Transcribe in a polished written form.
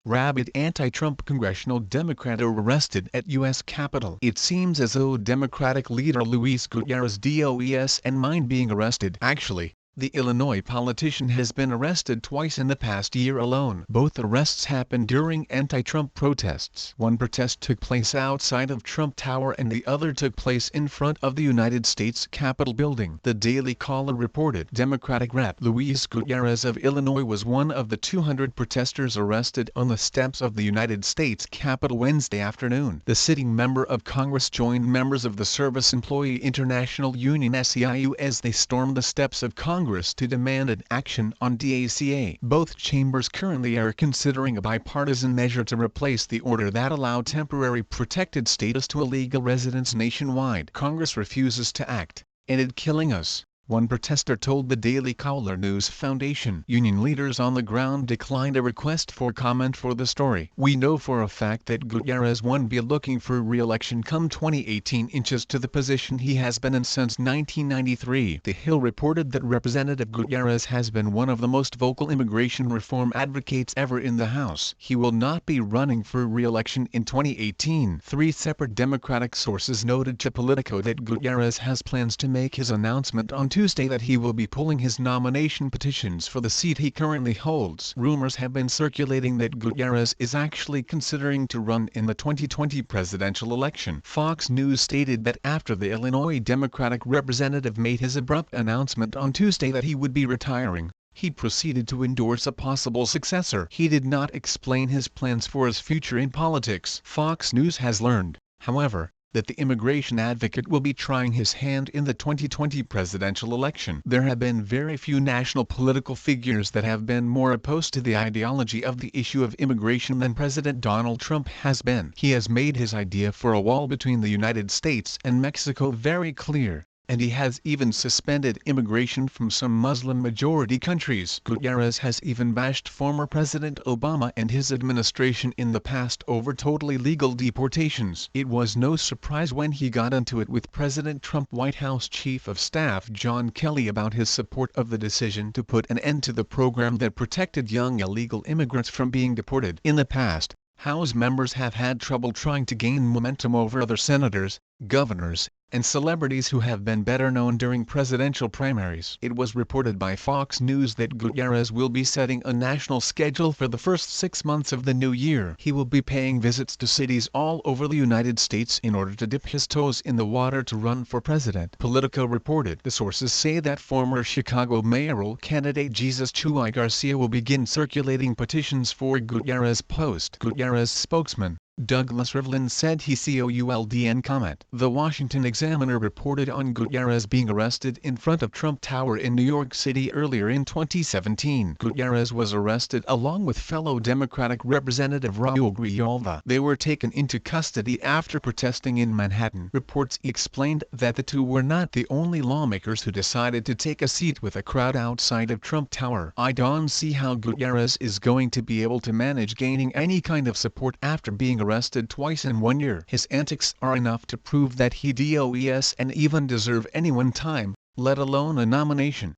Rabid anti-Trump congressional Democrat arrested at U.S. Capitol. It seems as though Democratic leader Luis Gutierrez DOES and mind being arrested. Actually, the Illinois politician has been arrested twice in the past year alone. Both arrests happened during anti-Trump protests. One protest took place outside of Trump Tower and the other took place in front of the United States Capitol building. The Daily Caller reported Democratic Rep. Luis Gutierrez of Illinois was one of the 200 protesters arrested on the steps of the United States Capitol Wednesday afternoon. The sitting member of Congress joined members of the Service Employee International Union SEIU as they stormed the steps of Congress to demand an action on DACA. Both chambers currently are considering a bipartisan measure to replace the order that allowed temporary protected status to illegal residents nationwide. Congress refuses to act. Ended killing us, one protester told the Daily Caller News Foundation. Union leaders on the ground declined a request for comment for the story. We know for a fact that Gutierrez won't be looking for re-election come 2018 inches to the position he has been in since 1993. The Hill reported that Representative Gutierrez has been one of the most vocal immigration reform advocates ever in the House. He will not be running for re-election in 2018. Three separate Democratic sources noted to Politico that Gutierrez has plans to make his announcement on Tuesday that he will be pulling his nomination petitions for the seat he currently holds. Rumors have been circulating that Gutierrez is actually considering to run in the 2020 presidential election. Fox News stated that after the Illinois Democratic representative made his abrupt announcement on Tuesday that he would be retiring, he proceeded to endorse a possible successor. He did not explain his plans for his future in politics. Fox News has learned, however, that the immigration advocate will be trying his hand in the 2020 presidential election. There have been very few national political figures that have been more opposed to the ideology of the issue of immigration than President Donald Trump has been. He has made his idea for a wall between the United States and Mexico very clear, and he has even suspended immigration from some Muslim-majority countries. Gutierrez has even bashed former President Obama and his administration in the past over totally legal deportations. It was no surprise when he got into it with President Trump White House Chief of Staff John Kelly about his support of the decision to put an end to the program that protected young illegal immigrants from being deported. In the past, House members have had trouble trying to gain momentum over other senators, governors, and celebrities who have been better known during presidential primaries. It was reported by Fox News that Gutierrez will be setting a national schedule for the first 6 months of the new year. He will be paying visits to cities all over the United States in order to dip his toes in the water to run for president. Politico reported. The sources say that former Chicago mayoral candidate Jesus Chuy Garcia will begin circulating petitions for Gutierrez's post. Gutierrez's spokesman, Douglas Rivlin, said he could in comment. The Washington Examiner reported on Gutierrez being arrested in front of Trump Tower in New York City earlier in 2017. Gutierrez was arrested along with fellow Democratic Representative Raul Grijalva. They were taken into custody after protesting in Manhattan. Reports explained that the two were not the only lawmakers who decided to take a seat with a crowd outside of Trump Tower. I don't see how Gutierrez is going to be able to manage gaining any kind of support after being arrested twice in 1 year. His antics are enough to prove that he does and even deserve any one time, let alone a nomination.